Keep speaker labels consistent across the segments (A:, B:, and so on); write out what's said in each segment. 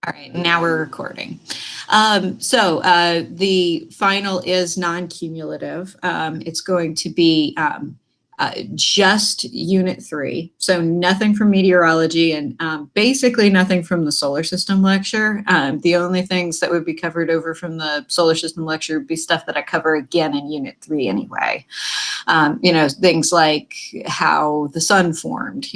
A: All right, now we're recording. The final is non-cumulative. It's going to be just Unit 3, so nothing from meteorology and basically nothing from the solar system lecture. The only things that would be covered over from the solar system lecture would be stuff that I cover again in Unit 3 anyway. Things like how the sun formed.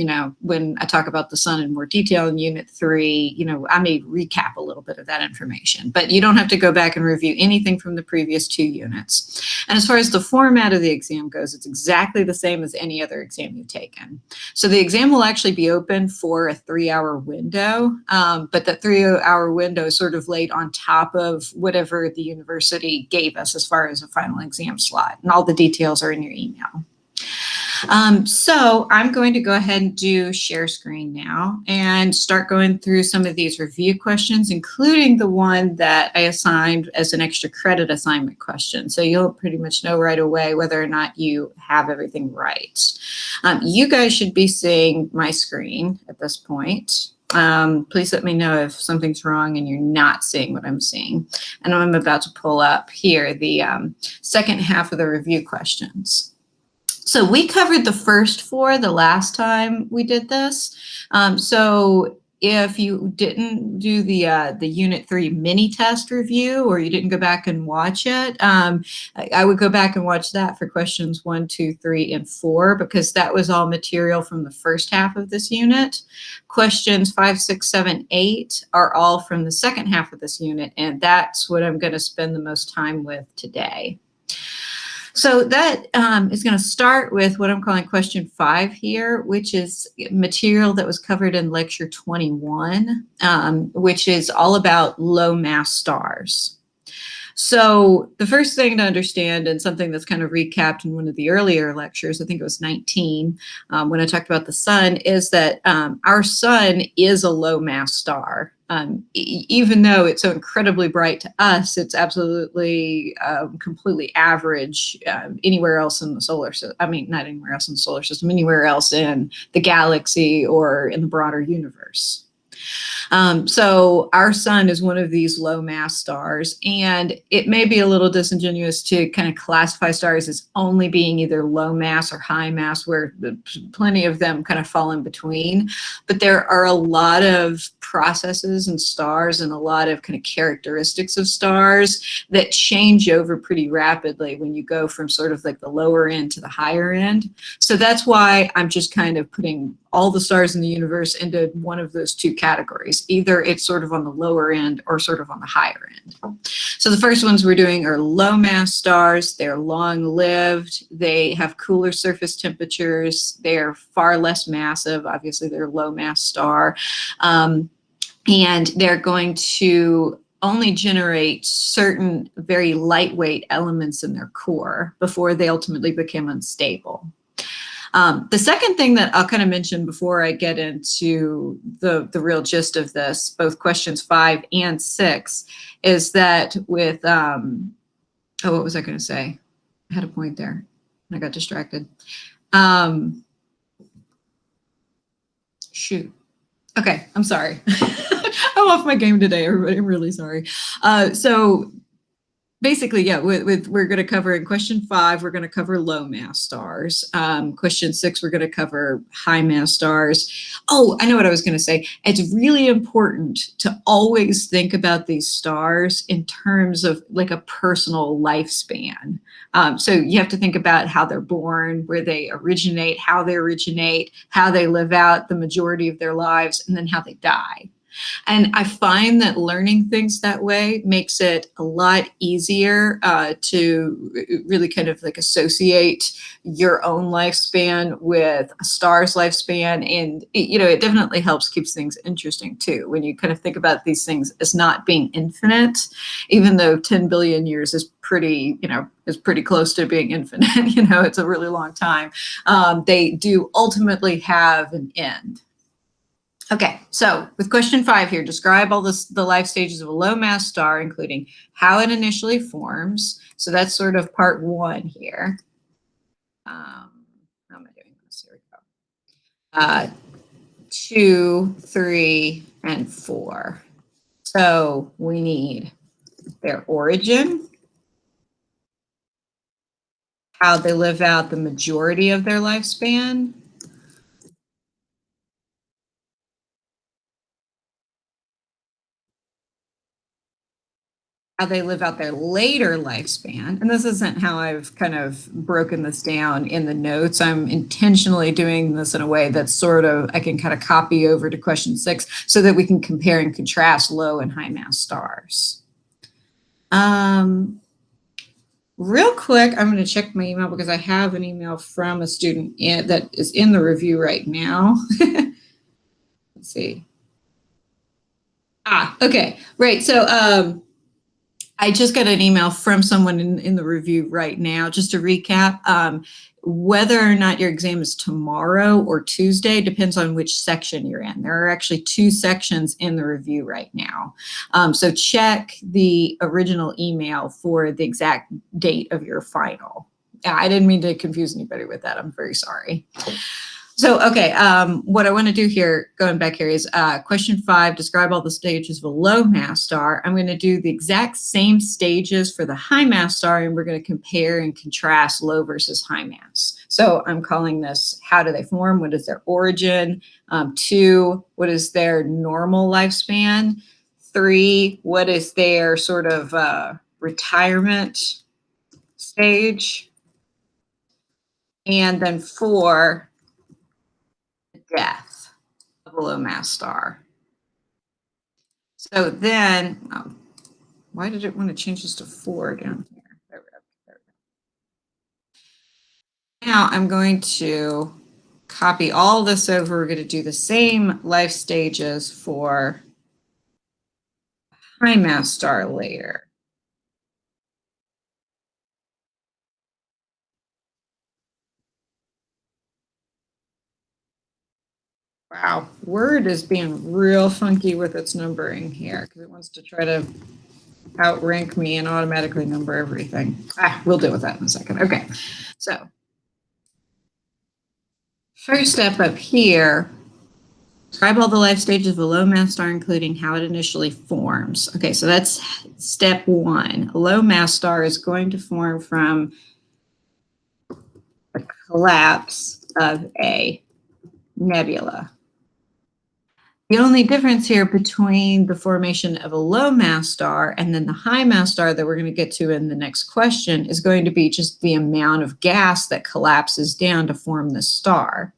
A: When I talk about the sun in more detail in Unit 3, I may recap a little bit of that information, but you don't have to go back and review anything from the previous 2 units. And as far as the format of the exam goes, it's exactly the same as any other exam you've taken. So the exam will actually be open for a 3-hour window, but that 3-hour window is sort of laid on top of whatever the university gave us as far as a final exam slot, and all the details are in your email. So I'm going to go ahead and do share screen now and start going through some of these review questions, including the one that I assigned as an extra credit assignment question. So you'll pretty much know right away whether or not you have everything right. You guys should be seeing my screen at this point. Please let me know if something's wrong and you're not seeing what I'm seeing. And I'm about to pull up here the second half of the review questions. So we covered the first 4 the last time we did this. So if you didn't do the Unit 3 mini test review, or you didn't go back and watch it, I would go back and watch that for questions 1, 2, 3, and 4, because that was all material from the first half of this unit. Questions 5, 6, 7, 8 are all from the second half of this unit, and that's what I'm going to spend the most time with today. So that is going to start with what I'm calling question 5 here, which is material that was covered in lecture 21, which is all about low mass stars. So the first thing to understand, and something that's kind of recapped in one of the earlier lectures, I think it was 19, when I talked about the sun, is that our sun is a low mass star. Even though it's so incredibly bright to us, it's absolutely completely average anywhere else in the solar system. I mean, not anywhere else in the solar system, anywhere else in the galaxy or in the broader universe. So our sun is one of these low mass stars, and it may be a little disingenuous to kind of classify stars as only being either low mass or high mass, where plenty of them kind of fall in between. But there are a lot of processes in stars and a lot of kind of characteristics of stars that change over pretty rapidly when you go from sort of like the lower end to the higher end. So that's why I'm just kind of putting all the stars in the universe into one of those 2 categories. Either it's sort of on the lower end or sort of on the higher end. So the first ones we're doing are low mass stars. They're long lived. They have cooler surface temperatures. They're far less massive. Obviously, they're a low mass star. And they're going to only generate certain very lightweight elements in their core before they ultimately become unstable. The second thing that I'll kind of mention before I get into the real gist of this, both questions 5 and 6, is that with, what was I going to say? I had a point there and I got distracted. Shoot. Okay, I'm sorry. I'm off my game today, everybody. I'm really sorry. So basically, yeah, we're going to cover in question 5, we're going to cover low mass stars. Question 6, we're going to cover high mass stars. Oh, I know what I was going to say. It's really important to always think about these stars in terms of like a personal lifespan. So you have to think about how they're born, where they originate, how they live out the majority of their lives, and then how they die. And I find that learning things that way makes it a lot easier to really kind of like associate your own lifespan with a star's lifespan. And, it definitely helps keeps things interesting too, when you kind of think about these things as not being infinite, even though 10 billion years is pretty, is pretty close to being infinite. It's a really long time. They do ultimately have an end. Okay, so with question 5 here, describe all the life stages of a low mass star, including how it initially forms. So that's sort of part 1 here. How am I doing this? Here we go. 2, 3, and 4. So we need their origin, how they live out the majority of their lifespan, how they live out their later lifespan. And this isn't how I've kind of broken this down in the notes. I'm intentionally doing this in a way that's sort of, I can kind of copy over to question 6 so that we can compare and contrast low and high mass stars. Real quick, I'm going to check my email because I have an email from a student that is in the review right now. Let's see. Okay, right. So I just got an email from someone in the review right now. Just to recap, whether or not your exam is tomorrow or Tuesday depends on which section you're in. There are actually 2 sections in the review right now. So check the original email for the exact date of your final. I didn't mean to confuse anybody with that. I'm very sorry. So, okay, what I want to do here, going back here, is question 5, describe all the stages of a low mass star. I'm going to do the exact same stages for the high mass star, and we're going to compare and contrast low versus high mass. So I'm calling this, how do they form? What is their origin? 2, what is their normal lifespan? 3, what is their sort of retirement stage? And then 4, death of a low mass star. So then, why did it want to change this to 4 down here? There we go. There we go. Now I'm going to copy all this over. We're going to do the same life stages for high mass star later. Wow, Word is being real funky with its numbering here because it wants to try to outrank me and automatically number everything. We'll deal with that in a second. Okay, so first step up here, describe all the life stages of a low mass star, including how it initially forms. Okay, so that's step 1. A low mass star is going to form from the collapse of a nebula. The only difference here between the formation of a low mass star and then the high mass star that we're going to get to in the next question is going to be just the amount of gas that collapses down to form the star.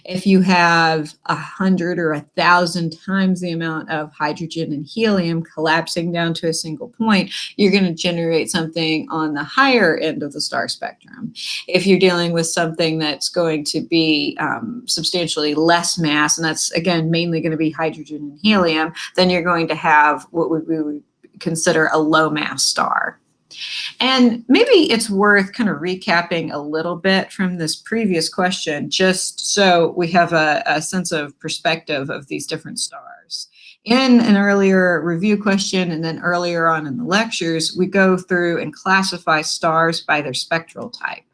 A: If you have 100 or 1,000 times the amount of hydrogen and helium collapsing down to a single point, you're going to generate something on the higher end of the star spectrum. If you're dealing with something that's going to be substantially less mass, and that's, again, mainly going to be hydrogen and helium, then you're going to have what we would consider a low mass star. And maybe it's worth kind of recapping a little bit from this previous question, just so we have a sense of perspective of these different stars. In an earlier review question and then earlier on in the lectures, we go through and classify stars by their spectral type.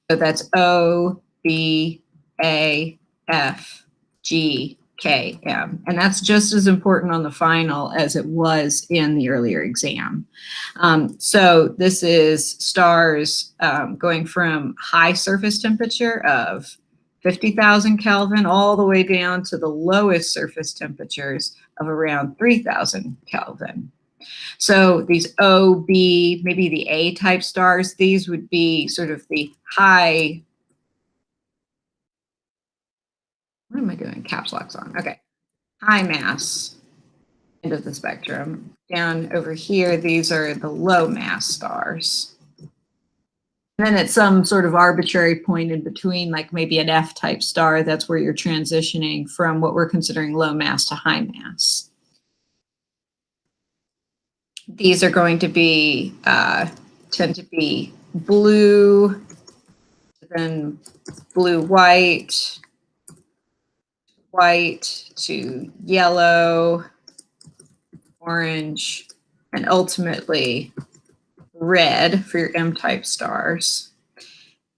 A: So that's O, B, A, F, G, K, M. And that's just as important on the final as it was in the earlier exam. So this is stars going from high surface temperature of 50,000 Kelvin all the way down to the lowest surface temperatures of around 3,000 Kelvin. So these O, B, maybe the A type stars, these would be sort of the high, what am I doing? Caps lock's on. Okay. High mass end of the spectrum. Down over here, these are the low mass stars. And then at some sort of arbitrary point in between, like maybe an F type star, that's where you're transitioning from what we're considering low mass to high mass. These are going to be, tend to be blue, then blue-white, white to yellow, orange, and ultimately red for your M-type stars.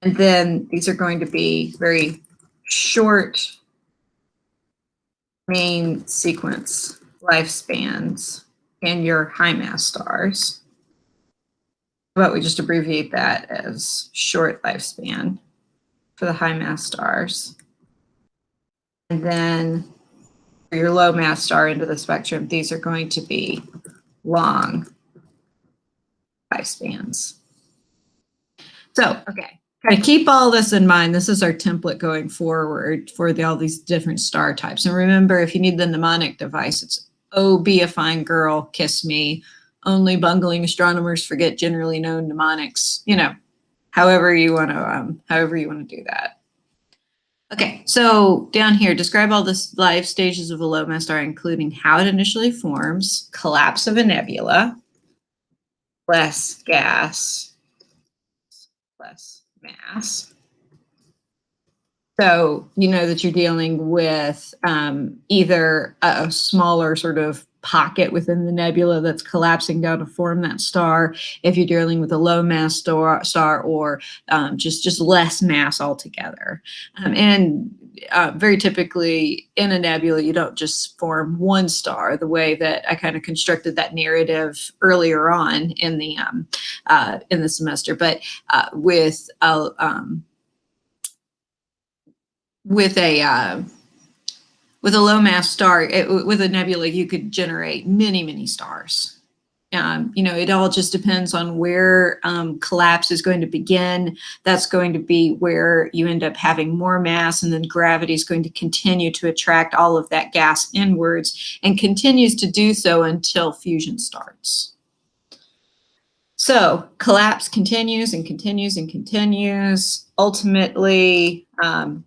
A: And then these are going to be very short main sequence lifespans. and your high mass stars. But we just abbreviate that as short lifespan for the high mass stars. And then for your low mass star end of the spectrum, these are going to be long lifespans. So, okay, kind of keep all this in mind. This is our template going forward for all these different star types. And remember, if you need the mnemonic device, it's "Oh, be a fine girl, kiss me. Only bungling astronomers forget generally known mnemonics." You know, however you want to do that. Okay, so down here, describe all the life stages of a low mass star, including how it initially forms, collapse of a nebula, less gas, less mass. So you know that you're dealing with either a smaller sort of pocket within the nebula that's collapsing down to form that star, if you're dealing with a low mass star or just less mass altogether. And very typically in a nebula, you don't just form one star the way that I kind of constructed that narrative earlier on in the semester, but with a low mass star, with a nebula, you could generate many stars. You know, it all just depends on where collapse is going to begin. That's going to be where you end up having more mass, and then gravity is going to continue to attract all of that gas inwards and continues to do so until fusion starts. So collapse continues and continues and continues. Ultimately,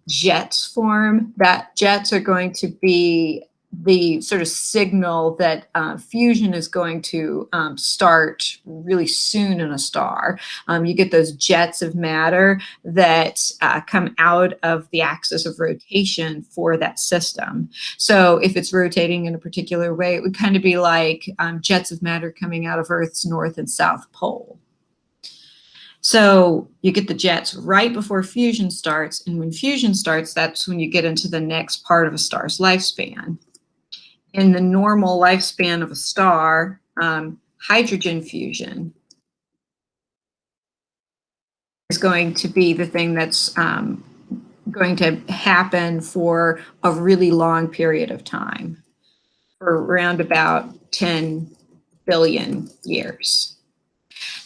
A: jets form. That jets are going to be the sort of signal that fusion is going to start really soon in a star. You get those jets of matter that come out of the axis of rotation for that system. So if it's rotating in a particular way, it would kind of be like jets of matter coming out of Earth's north and south pole. So you get the jets right before fusion starts, and when fusion starts, that's when you get into the next part of a star's lifespan. In the normal lifespan of a star, hydrogen fusion is going to be the thing that's going to happen for a really long period of time, for around about 10 billion years.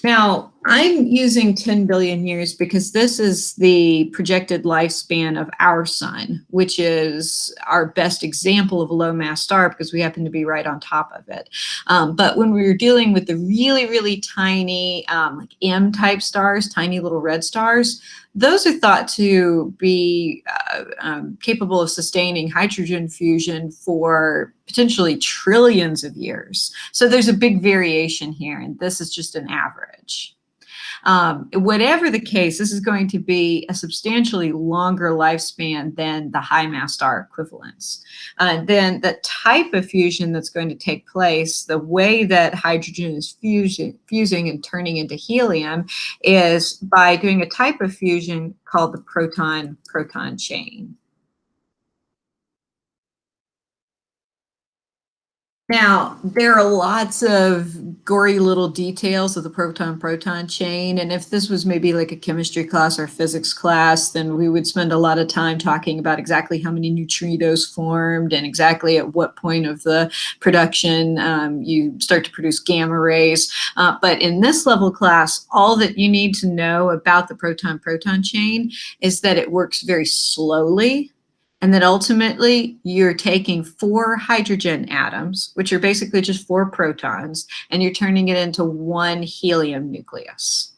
A: Now, I'm using 10 billion years because this is the projected lifespan of our sun, which is our best example of a low mass star because we happen to be right on top of it. But when we were dealing with the really tiny like M-type stars, tiny little red stars, those are thought to be capable of sustaining hydrogen fusion for potentially trillions of years. So there's a big variation here, and this is just an average. Whatever the case, this is going to be a substantially longer lifespan than the high mass star equivalents. Then the type of fusion that's going to take place, the way that hydrogen is fusing and turning into helium, is by doing a type of fusion called the proton-proton chain. Now, there are lots of gory little details of the proton-proton chain, and if this was maybe like a chemistry class or physics class, then we would spend a lot of time talking about exactly how many neutrinos formed and exactly at what point of the production you start to produce gamma rays. But in this level class, all that you need to know about the proton-proton chain is that it works very slowly, and that ultimately you're taking 4 hydrogen atoms, which are basically just 4 protons, and you're turning it into 1 helium nucleus.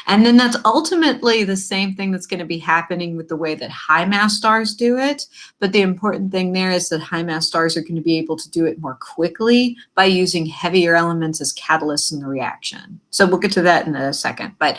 A: And then that's ultimately the same thing that's going to be happening with the way that high mass stars do it. But the important thing there is that high mass stars are going to be able to do it more quickly by using heavier elements as catalysts in the reaction. So we'll get to that in a second. But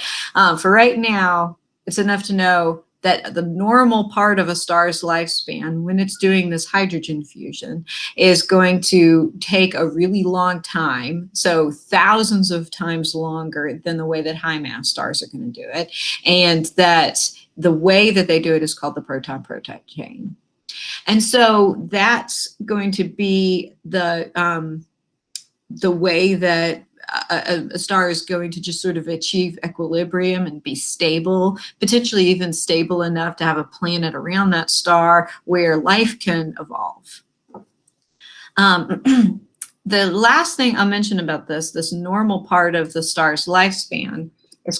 A: for right now, it's enough to know that the normal part of a star's lifespan, when it's doing this hydrogen fusion, is going to take a really long time, so thousands of times longer than the way that high mass stars are going to do it, and that the way that they do it is called the proton-proton chain. And so that's going to be the the way that a star is going to just sort of achieve equilibrium and be stable, potentially even stable enough to have a planet around that star where life can evolve. The last thing I'll mention about this normal part of the star's lifespan is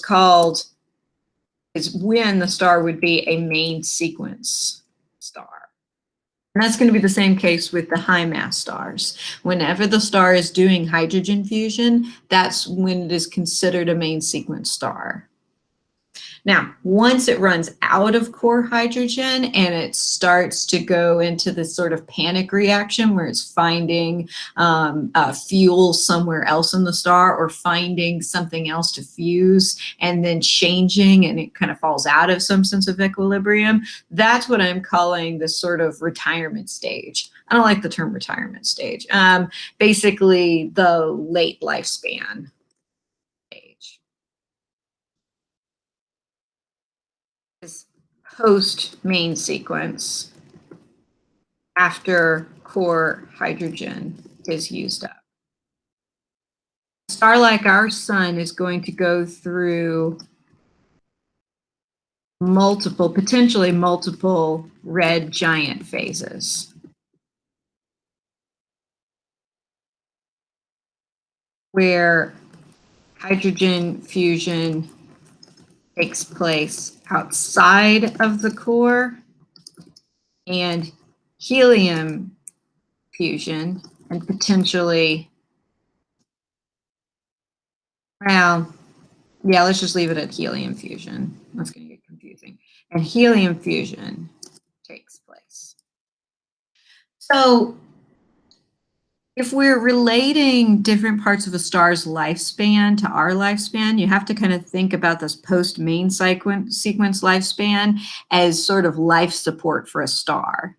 A: when the star would be a main sequence star. And that's going to be the same case with the high mass stars. Whenever the star is doing hydrogen fusion, that's when it is considered a main sequence star. Now, once it runs out of core hydrogen and it starts to go into this sort of panic reaction where it's finding fuel somewhere else in the star or finding something else to fuse and then changing and it kind of falls out of some sense of equilibrium, that's what I'm calling the sort of retirement stage. I don't like the term retirement stage. Basically, the late lifespan stage. Post main sequence after core hydrogen is used up. A star like our sun is going to go through potentially multiple red giant phases. Where hydrogen fusion takes place outside of the core and helium fusion and potentially, well, yeah, let's just leave it at helium fusion. That's going to get confusing. And helium fusion takes place. So if we're relating different parts of a star's lifespan to our lifespan, you have to kind of think about this post-main sequence lifespan as sort of life support for a star.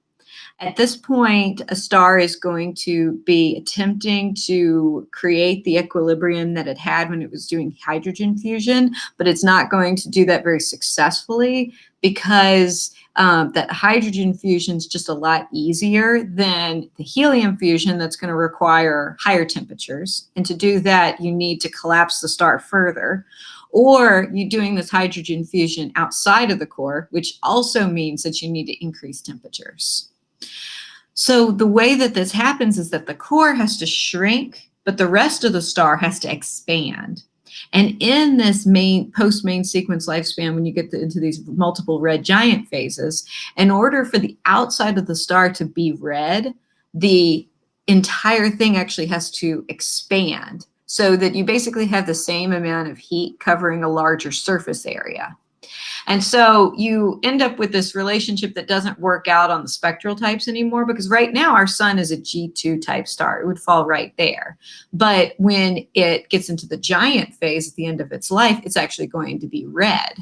A: At this point, a star is going to be attempting to create the equilibrium that it had when it was doing hydrogen fusion, but it's not going to do that very successfully because that hydrogen fusion is just a lot easier than the helium fusion that's going to require higher temperatures. And to do that, you need to collapse the star further. Or you're doing this hydrogen fusion outside of the core, which also means that you need to increase temperatures. So the way that this happens is that the core has to shrink, but the rest of the star has to expand. And in this post-main sequence lifespan, when you get into these multiple red giant phases, in order for the outside of the star to be red, the entire thing actually has to expand so that you basically have the same amount of heat covering a larger surface area. And so you end up with this relationship that doesn't work out on the spectral types anymore, because right now our sun is a G2 type star. It would fall right there. But when it gets into the giant phase at the end of its life, it's actually going to be red.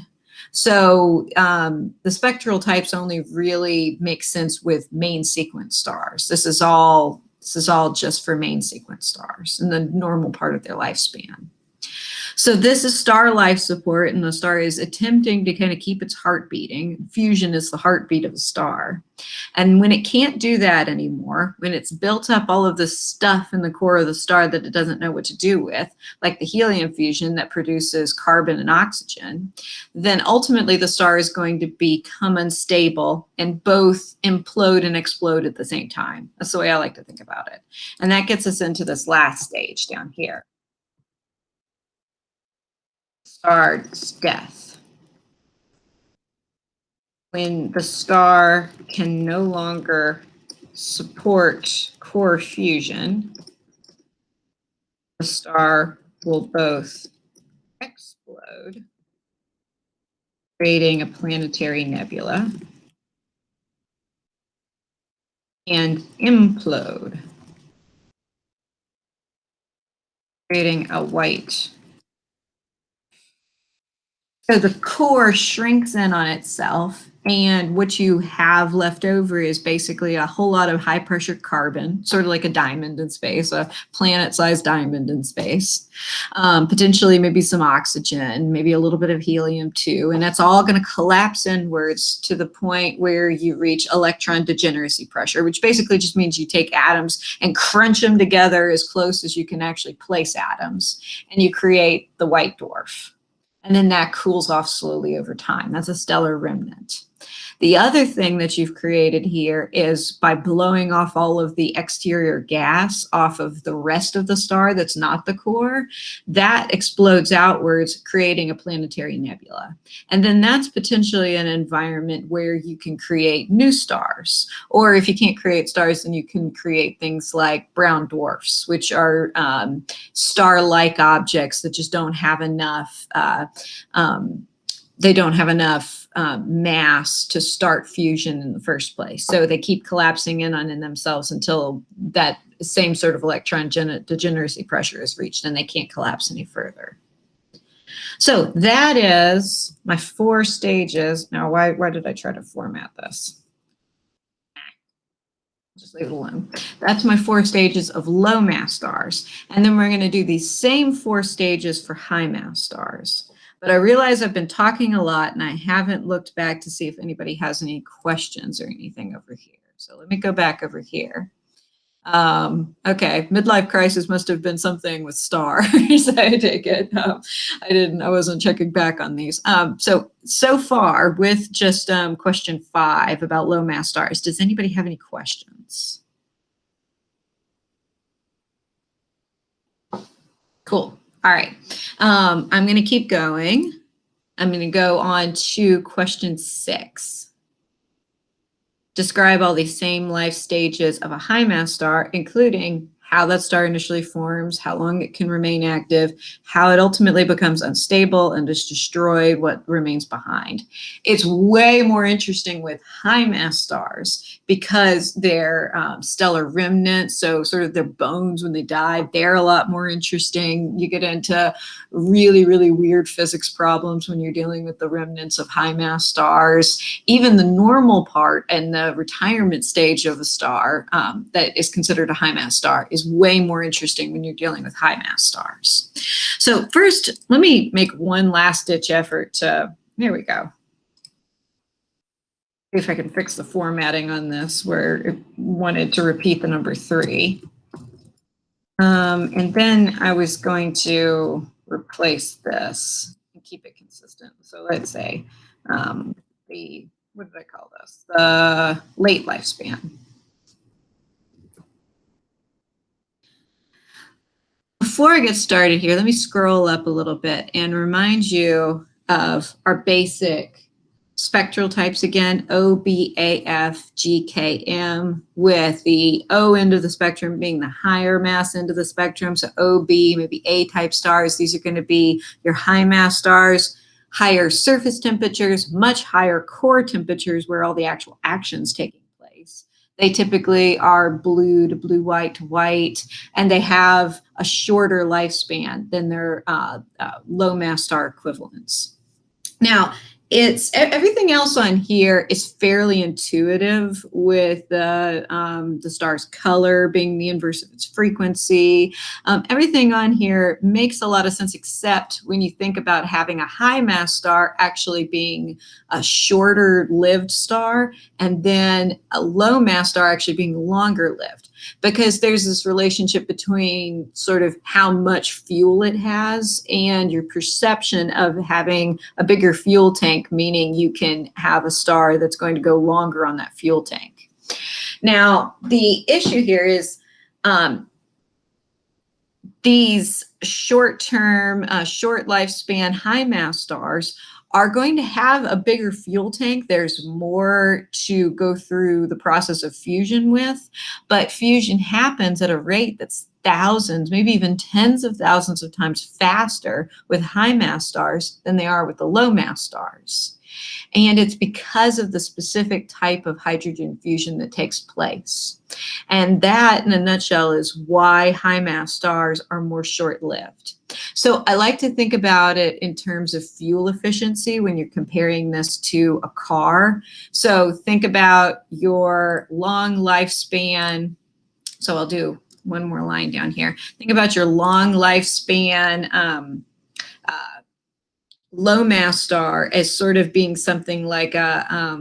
A: So the spectral types only really make sense with main sequence stars. This is all just for main sequence stars in the normal part of their lifespan. So this is star life support, and the star is attempting to kind of keep its heart beating. Fusion is the heartbeat of a star. And when it can't do that anymore, when it's built up all of this stuff in the core of the star that it doesn't know what to do with, like the helium fusion that produces carbon and oxygen, then ultimately the star is going to become unstable and both implode and explode at the same time. That's the way I like to think about it. And that gets us into this last stage down here. Star's death. When the star can no longer support core fusion, the star will both explode, creating a planetary nebula, and implode, creating a white. So the core shrinks in on itself And what you have left over is basically a whole lot of high pressure carbon, sort of like a diamond in space, a planet-sized diamond in space. Potentially maybe some oxygen, maybe a little bit of helium too. And that's all going to collapse inwards to the point where you reach electron degeneracy pressure, which basically just means you take atoms and crunch them together as close as you can actually place atoms, and you create the white dwarf. And then that cools off slowly over time. That's a stellar remnant. The other thing that you've created here is by blowing off all of the exterior gas off of the rest of the star that's not the core, that explodes outwards, creating a planetary nebula. And then that's potentially an environment where you can create new stars. Or if you can't create stars, then you can create things like brown dwarfs, which are star-like objects that just don't have enough mass to start fusion in the first place. So they keep collapsing in on themselves until that same sort of electron degeneracy pressure is reached and they can't collapse any further. So that is my 4 stages. Now, why did I try to format this? Just leave it alone. That's my 4 stages of low mass stars. And then we're going to do these same 4 stages for high mass stars. But I realize I've been talking a lot and I haven't looked back to see if anybody has any questions or anything over here. So let me go back over here. Okay, midlife crisis must have been something with stars. I take it. I wasn't checking back on these. So far with just question 5 about low mass stars, does anybody have any questions? Cool. All right, I'm going to keep going. I'm going to go on to question 6. Describe all these same life stages of a high mass star, including how that star initially forms, how long it can remain active, how it ultimately becomes unstable and is destroyed, what remains behind. It's way more interesting with high mass stars because they're stellar remnants, so sort of their bones when they die, they're a lot more interesting. You get into really, really weird physics problems when you're dealing with the remnants of high mass stars. Even the normal part and the retirement stage of a star that is considered a high mass star is way more interesting when you're dealing with high mass stars. So first, let me make one last ditch effort to, there we go. See if I can fix the formatting on this where it wanted to repeat the number 3. And then I was going to replace this and keep it consistent. So let's say what did I call this? The late lifespan. Before I get started here, let me scroll up a little bit and remind you of our basic spectral types again, O, B, A, F, G, K, M, with the O end of the spectrum being the higher mass end of the spectrum. So O, B, maybe A type stars. These are going to be your high mass stars, higher surface temperatures, much higher core temperatures where all the actual action's taking place. They typically are blue to blue-white to white, and they have a shorter lifespan than their low mass star equivalents. Now, it's everything else on here is fairly intuitive, with the star's color being the inverse of its frequency. Everything on here makes a lot of sense, except when you think about having a high mass star actually being a shorter lived star, and then a low mass star actually being longer lived, because there's this relationship between sort of how much fuel it has and your perception of having a bigger fuel tank, meaning you can have a star that's going to go longer on that fuel tank. Now, the issue here is these short-term, short lifespan, high mass stars are going to have a bigger fuel tank. There's more to go through the process of fusion with, but fusion happens at a rate that's thousands, maybe even tens of thousands of times faster with high mass stars than they are with the low mass stars. And it's because of the specific type of hydrogen fusion that takes place. And that, in a nutshell, is why high mass stars are more short-lived. So I like to think about it in terms of fuel efficiency when you're comparing this to a car. So think about your long lifespan. So I'll do one more line down here. Think about your long lifespan low mass star as sort of being something like a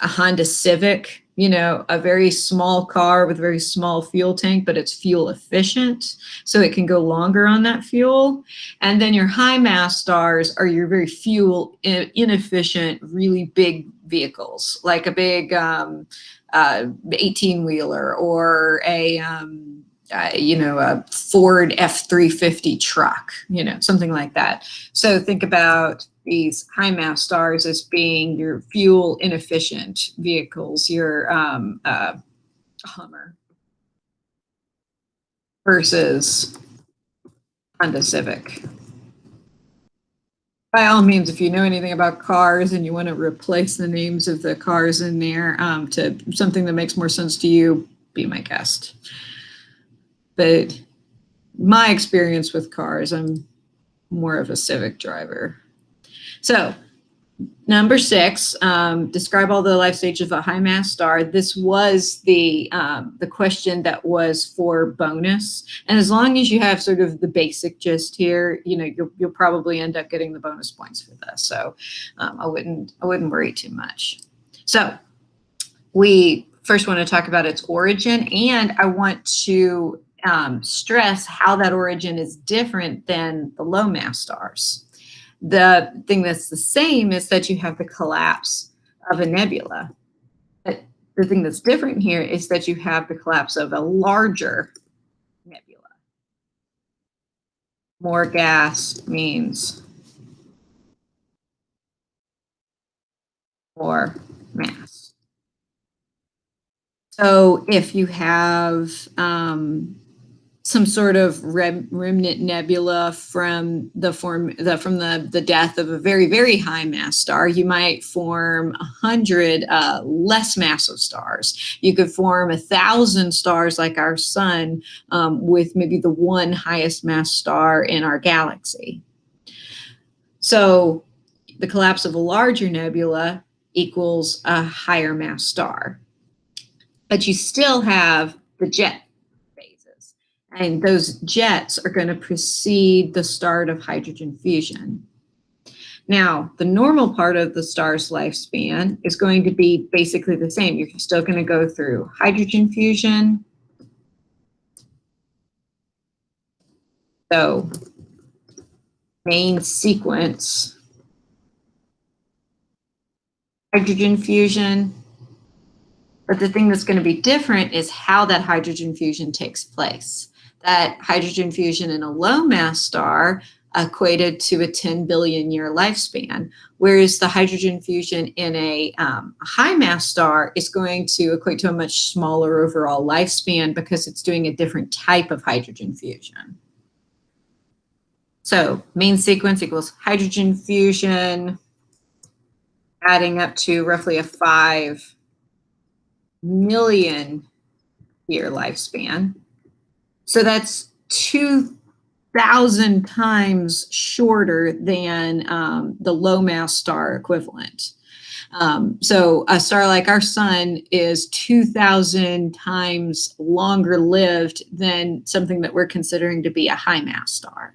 A: Honda Civic, you know, a very small car with a very small fuel tank, but it's fuel efficient, so it can go longer on that fuel. And then your high mass stars are your very fuel inefficient, really big vehicles, like a big 18-wheeler or a you know, a Ford F-350 truck, you know, something like that. So think about these high mass stars as being your fuel inefficient vehicles, your Hummer versus Honda Civic. By all means, if you know anything about cars and you want to replace the names of the cars in there to something that makes more sense to you, be my guest. But my experience with cars, I'm more of a Civic driver. So number 6, describe all the life stages of a high mass star. This was the question that was for bonus. And as long as you have sort of the basic gist here, you know, you'll probably end up getting the bonus points for this. So I wouldn't worry too much. So we first want to talk about its origin, and I want to stress how that origin is different than the low mass stars. The thing that's the same is that you have the collapse of a nebula. But the thing that's different here is that you have the collapse of a larger nebula. More gas means more mass. So if you have some sort of remnant nebula from the death of a very, very high mass star, you might form 100 less massive stars. You could form 1,000 stars like our sun with maybe the one highest mass star in our galaxy. So the collapse of a larger nebula equals a higher mass star. But you still have the jet phases, and those jets are going to precede the start of hydrogen fusion. Now, the normal part of the star's lifespan is going to be basically the same. You're still going to go through hydrogen fusion. So, main sequence, hydrogen fusion. But the thing that's going to be different is how that hydrogen fusion takes place. That hydrogen fusion in a low mass star equated to a 10 billion year lifespan, whereas the hydrogen fusion in a high mass star is going to equate to a much smaller overall lifespan because it's doing a different type of hydrogen fusion. So main sequence equals hydrogen fusion, adding up to roughly a 5 million year lifespan. So that's 2,000 times shorter than the low mass star equivalent. So a star like our sun is 2,000 times longer lived than something that we're considering to be a high mass star.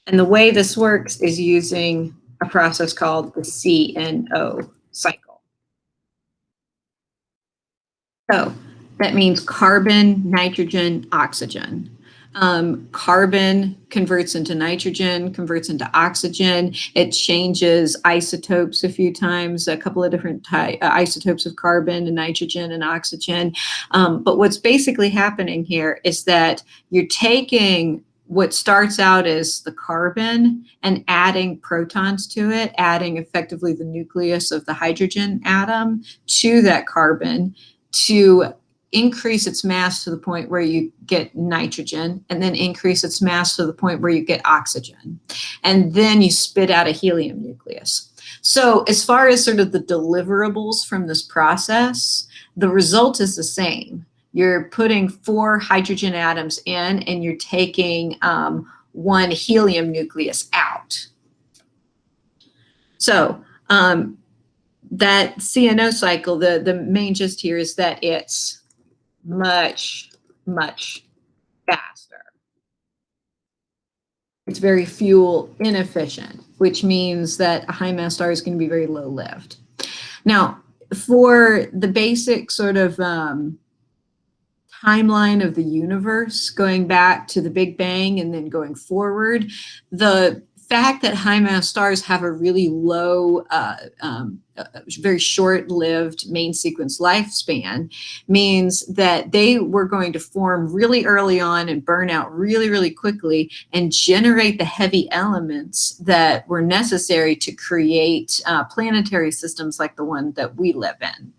A: And the way this works is using a process called the CNO cycle. So that means carbon, nitrogen, oxygen. Carbon converts into nitrogen, converts into oxygen. It changes isotopes a few times, a couple of different isotopes of carbon and nitrogen and oxygen. But what's basically happening here is that you're taking what starts out as the carbon and adding protons to it, adding effectively the nucleus of the hydrogen atom to that carbon to increase its mass to the point where you get nitrogen, and then increase its mass to the point where you get oxygen. And then you spit out a helium nucleus. So as far as sort of the deliverables from this process, the result is the same. You're putting 4 hydrogen atoms in, and you're taking 1 helium nucleus out. So that CNO cycle, the main gist here is that it's much, much faster. It's very fuel inefficient, which means that a high mass star is going to be very low lived. Now, for the basic sort of timeline of the universe, going back to the Big Bang and then going forward, the fact that high mass stars have a really low, very short-lived main sequence lifespan means that they were going to form really early on and burn out really, really quickly and generate the heavy elements that were necessary to create planetary systems like the one that we live in.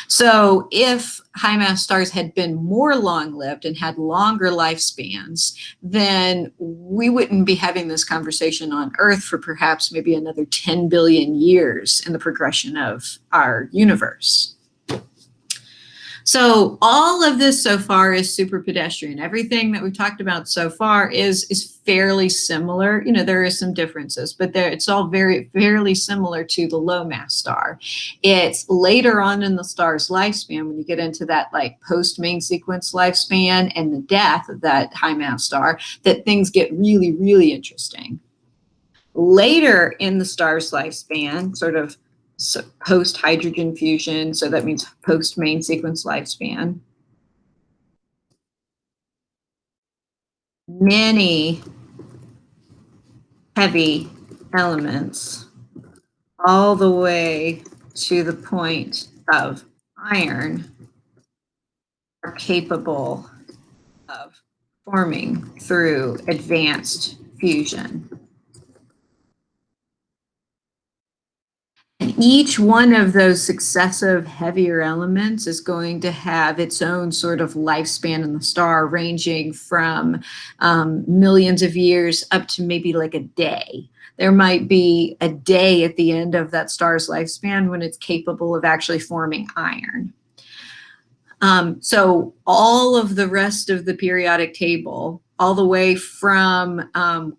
A: So if high mass stars had been more long-lived and had longer lifespans, then we wouldn't be having this conversation on Earth for perhaps maybe another 10 billion years in the progression of our universe. So all of this so far is super pedestrian. Everything that we've talked about so far is fairly similar. You know, there are some differences, but it's all fairly similar to the low mass star. It's later on in the star's lifespan, when you get into that like post main sequence lifespan and the death of that high mass star, that things get really, really interesting. Later in the star's lifespan, sort of post hydrogen fusion, so that means post main sequence lifespan, many heavy elements all the way to the point of iron are capable of forming through advanced fusion. And each one of those successive heavier elements is going to have its own sort of lifespan in the star, ranging from millions of years up to maybe like a day. There might be a day at the end of that star's lifespan when it's capable of actually forming iron. So all of the rest of the periodic table, all the way from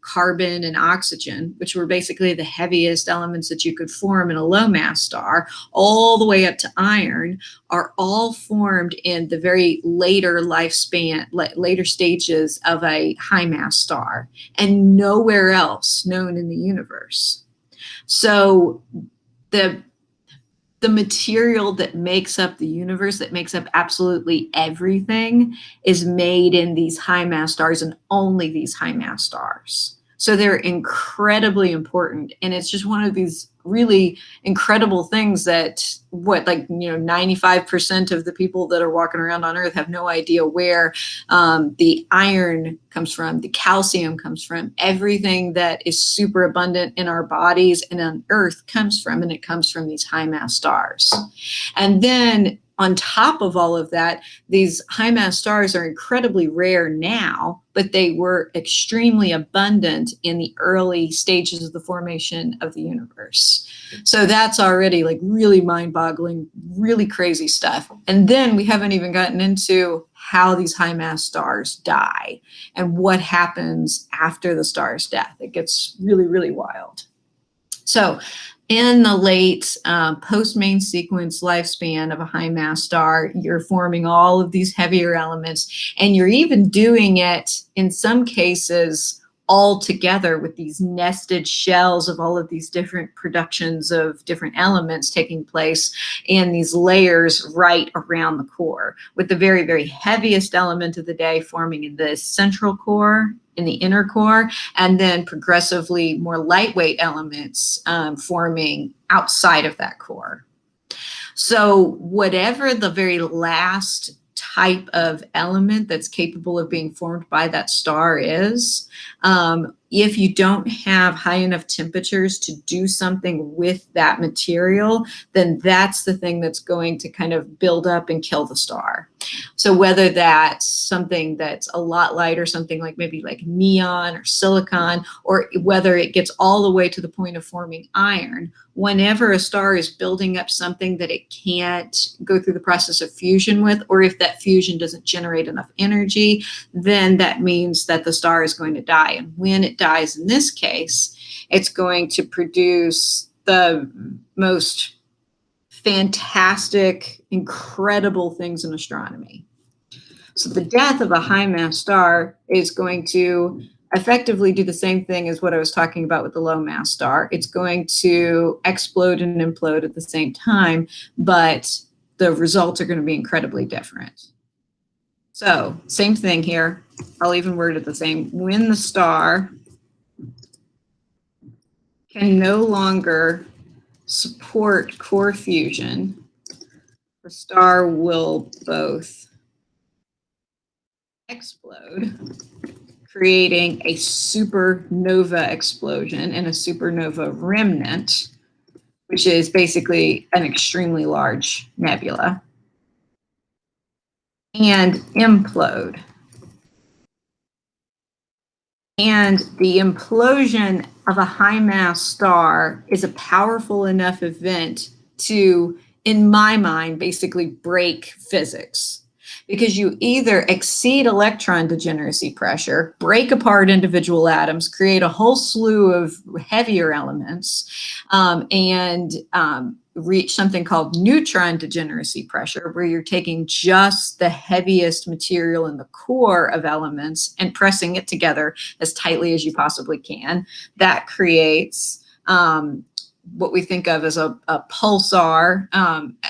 A: carbon and oxygen, which were basically the heaviest elements that you could form in a low mass star, all the way up to iron, are all formed in the very later lifespan, later stages of a high mass star, and nowhere else known in the universe. So the material that makes up the universe, that makes up absolutely everything, is made in these high mass stars, and only these high mass stars. So they're incredibly important, and it's just one of these really incredible things that 95% of the people that are walking around on Earth have no idea where the iron comes from, the calcium comes from, everything that is super abundant in our bodies and on Earth comes from, and it comes from these high mass stars. And then on top of all of that, these high mass stars are incredibly rare now, but they were extremely abundant in the early stages of the formation of the universe. So that's already like really mind-boggling, really crazy stuff. And then we haven't even gotten into how these high mass stars die and what happens after the star's death. It gets really, really wild. So in the late post-main sequence lifespan of a high mass star, you're forming all of these heavier elements, and you're even doing it in some cases all together with these nested shells of all of these different productions of different elements taking place in these layers right around the core, with the very, very heaviest element of the day forming in the central core, in the inner core, and then progressively more lightweight elements forming outside of that core. So whatever the very last type of element that's capable of being formed by that star is, if you don't have high enough temperatures to do something with that material, then that's the thing that's going to kind of build up and kill the star. So whether that's something that's a lot lighter, something like maybe like neon or silicon, or whether it gets all the way to the point of forming iron, whenever a star is building up something that it can't go through the process of fusion with, or if that fusion doesn't generate enough energy, then that means that the star is going to die. And when it dies in this case, it's going to produce the most fantastic, incredible things in astronomy. So the death of a high mass star is going to effectively do the same thing as what I was talking about with the low mass star. It's going to explode and implode at the same time, but the results are going to be incredibly different. So same thing here. I'll even word it the same. When the star can no longer support core fusion, the star will both explode, creating a supernova explosion and a supernova remnant, which is basically an extremely large nebula, and implode. And the implosion of a high mass star is a powerful enough event to, in my mind, basically break physics. Because you either exceed electron degeneracy pressure, break apart individual atoms, create a whole slew of heavier elements, and reach something called neutron degeneracy pressure, where you're taking just the heaviest material in the core of elements and pressing it together as tightly as you possibly can. That creates what we think of as a pulsar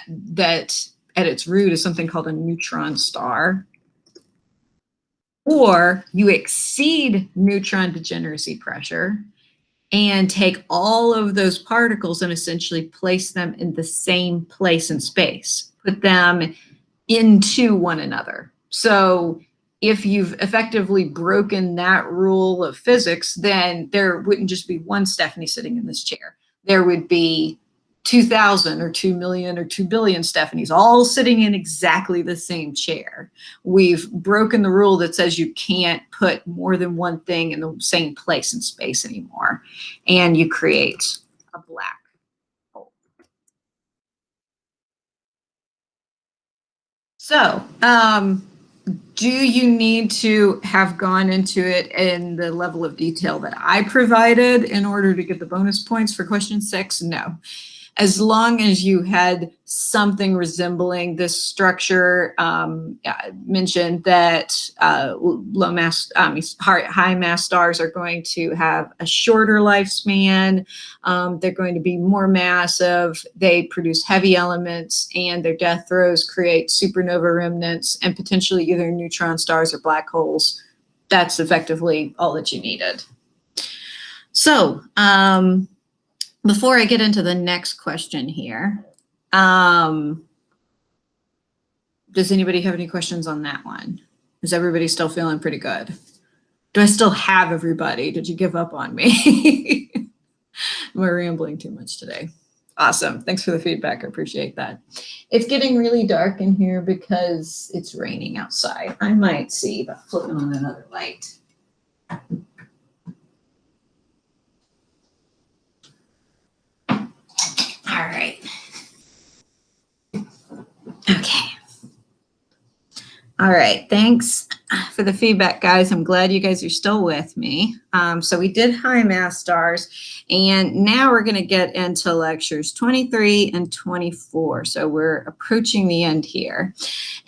A: that at its root is something called a neutron star. Or you exceed neutron degeneracy pressure and take all of those particles and essentially place them in the same place in space, put them into one another. So if you've effectively broken that rule of physics, then there wouldn't just be one Stephanie sitting in this chair. There would be 2,000 or 2 million or 2 billion Stephanies all sitting in exactly the same chair. We've broken the rule that says you can't put more than one thing in the same place in space anymore, and you create a black hole. So, do you need to have gone into it in the level of detail that I provided in order to get the bonus points for question 6? No. As long as you had something resembling this structure, I mentioned that low mass, high mass stars are going to have a shorter lifespan. They're going to be more massive. They produce heavy elements, and their death throes create supernova remnants and potentially either neutron stars or black holes. That's effectively all that you needed. So, before I get into the next question here, does anybody have any questions on that one? Is everybody still feeling pretty good? Do I still have everybody? Did you give up on me? Am I rambling too much today? Awesome. Thanks for the feedback. I appreciate that. It's getting really dark in here because it's raining outside. I might see about flipping on another light. All right. Okay. All right. Thanks for the feedback, guys. I'm glad you guys are still with me. So we did high mass stars, and now we're going to get into lectures 23 and 24. So we're approaching the end here.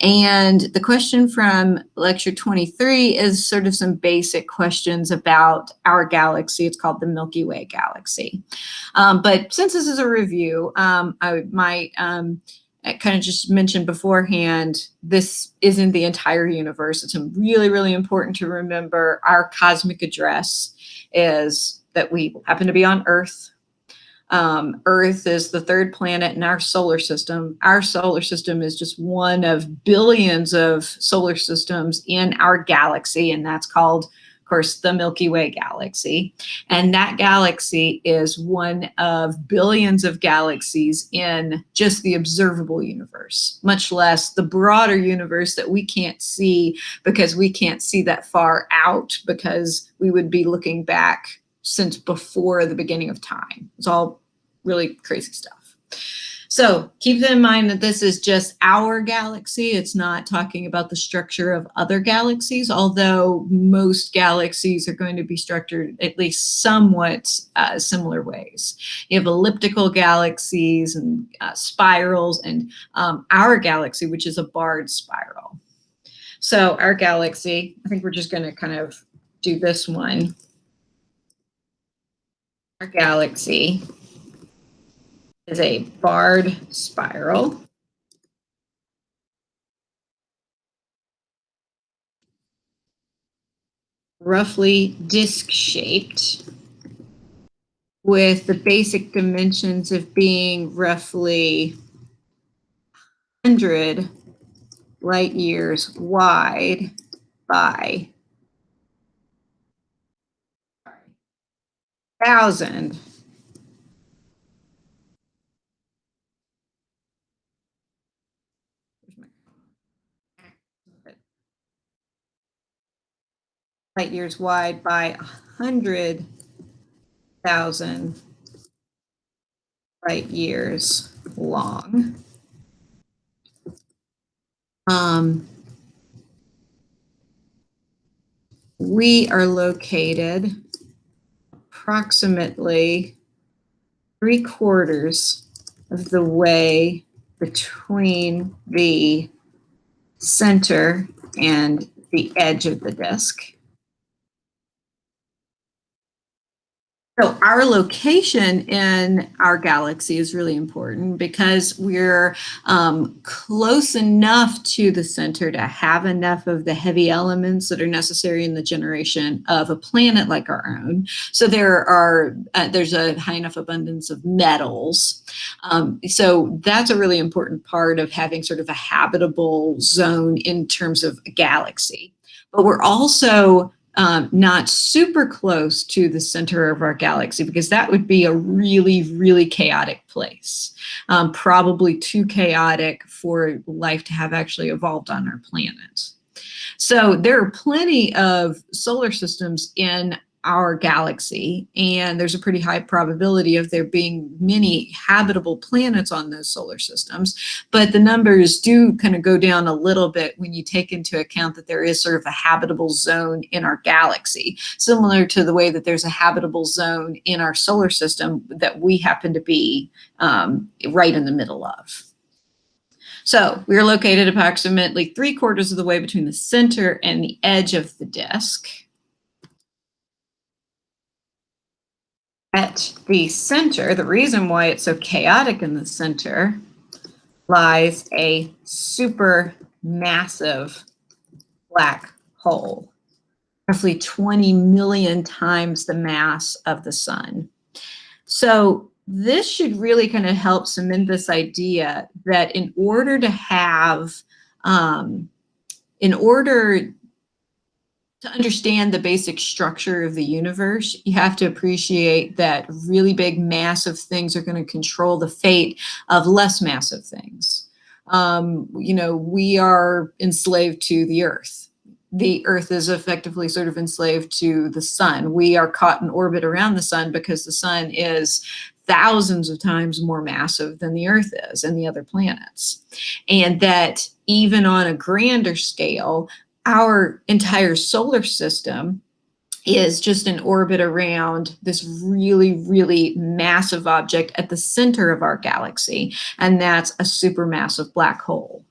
A: And the question from lecture 23 is sort of some basic questions about our galaxy. It's called the Milky Way galaxy. But since this is a review, I might I kind of just mentioned beforehand, this isn't the entire universe. It's really, really important to remember our cosmic address is that we happen to be on Earth. Earth is the third planet in our solar system. Our solar system is just one of billions of solar systems in our galaxy, and that's called course, the Milky Way galaxy. And that galaxy is one of billions of galaxies in just the observable universe, much less the broader universe that we can't see, because we can't see that far out, because we would be looking back since before the beginning of time. It's all really crazy stuff. So keep in mind that this is just our galaxy. It's not talking about the structure of other galaxies, although most galaxies are going to be structured at least somewhat similar ways. You have elliptical galaxies and spirals, and our galaxy, which is a barred spiral. So our galaxy, I think we're just going to kind of do this one. Our galaxy is a barred spiral. Roughly disc-shaped, with the basic dimensions of being roughly 100 light years wide by 1,000 light years wide by 100,000 light years long. We are located approximately 3/4 of the way between the center and the edge of the disk. So our location in our galaxy is really important, because we're close enough to the center to have enough of the heavy elements that are necessary in the generation of a planet like our own. So there's a high enough abundance of metals. So that's a really important part of having sort of a habitable zone in terms of a galaxy. But we're also not super close to the center of our galaxy, because that would be a really, really chaotic place. Probably too chaotic for life to have actually evolved on our planet. So there are plenty of solar systems in our galaxy, and there's a pretty high probability of there being many habitable planets on those solar systems, but the numbers do kind of go down a little bit when you take into account that there is sort of a habitable zone in our galaxy, similar to the way that there's a habitable zone in our solar system that we happen to be right in the middle of. So we're located approximately 3/4 of the way between the center and the edge of the disk. At the center, the reason why it's so chaotic in the center, lies a super massive black hole, roughly 20 million times the mass of the sun. So this should really kind of help cement this idea that in order to have, in order to understand the basic structure of the universe, you have to appreciate that really big, massive things are going to control the fate of less massive things. You know, we are enslaved to the Earth. The Earth is effectively sort of enslaved to the sun. We are caught in orbit around the sun because the sun is thousands of times more massive than the Earth is and the other planets. And that even on a grander scale, our entire solar system is just in orbit around this really, really massive object at the center of our galaxy, and that's a supermassive black hole.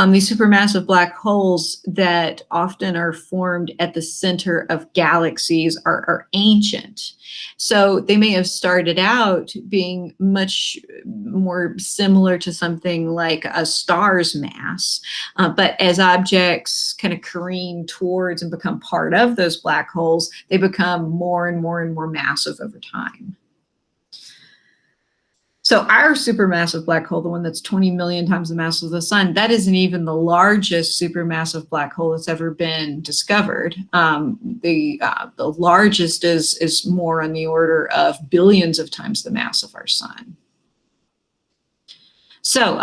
A: These supermassive black holes that often are formed at the center of galaxies are ancient. So they may have started out being much more similar to something like a star's mass, but as objects kind of careen towards and become part of those black holes, they become more and more and more massive over time. So our supermassive black hole, the one that's 20 million times the mass of the sun, that isn't even the largest supermassive black hole that's ever been discovered. The largest is more on the order of billions of times the mass of our sun. So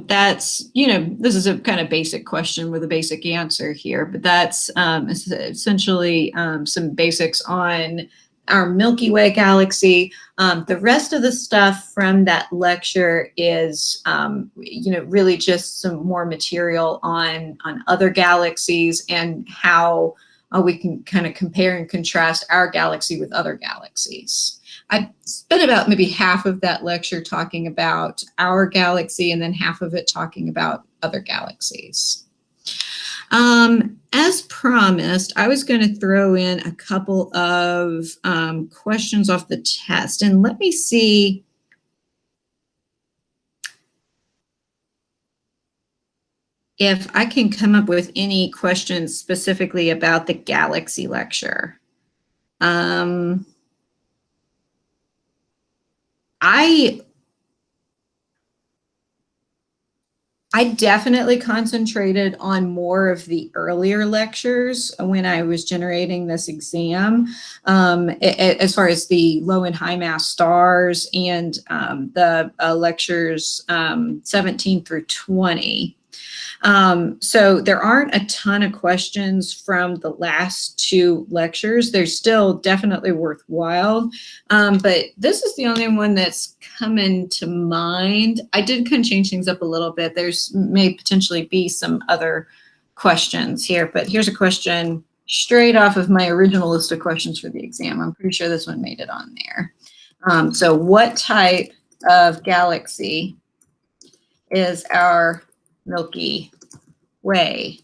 A: that's, this is a kind of basic question with a basic answer here, but that's essentially some basics on our Milky Way galaxy. The rest of the stuff from that lecture is, really just some more material on other galaxies and how we can kind of compare and contrast our galaxy with other galaxies. I spent about maybe half of that lecture talking about our galaxy and then half of it talking about other galaxies. As promised, I was going to throw in a couple of questions off the test, and let me see if I can come up with any questions specifically about the galaxy lecture. I definitely concentrated on more of the earlier lectures when I was generating this exam, as far as the low and high mass stars and the lectures 17 through 20. So there aren't a ton of questions from the last two lectures. They're still definitely worthwhile, but this is the only one that's coming to mind. I did kind of change things up a little bit. There's may potentially be some other questions here, but here's a question straight off of my original list of questions for the exam. I'm pretty sure this one made it on there. So what type of galaxy is our Milky Way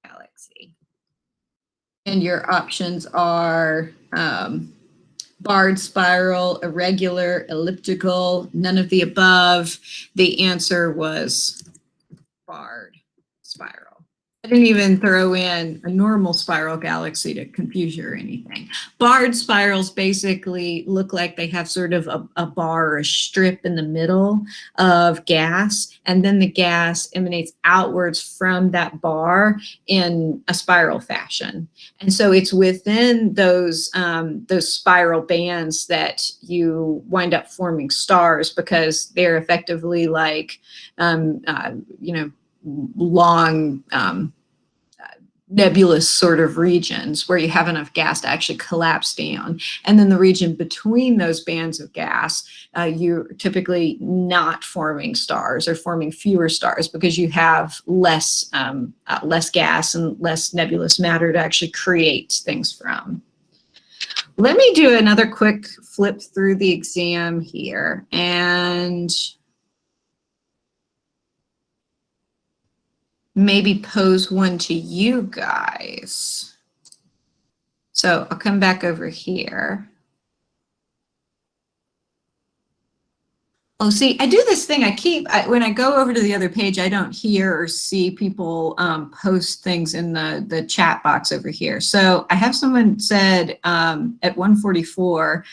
A: galaxy? And your options are barred, spiral, irregular, elliptical, none of the above. The answer was barred spiral. I didn't even throw in a normal spiral galaxy to confuse you or anything. Barred spirals basically look like they have sort of a bar or a strip in the middle of gas, and then the gas emanates outwards from that bar in a spiral fashion. And so it's within those spiral bands that you wind up forming stars, because they're effectively like, long nebulous sort of regions where you have enough gas to actually collapse down. And then the region between those bands of gas, you're typically not forming stars or forming fewer stars because you have less gas and less nebulous matter to actually create things from. Let me do another quick flip through the exam here and maybe pose one to you guys. So I'll come back over here. Oh, see, I do this thing. When I go over to the other page, I don't hear or see people post things in the chat box over here. So I have someone said at 1:44,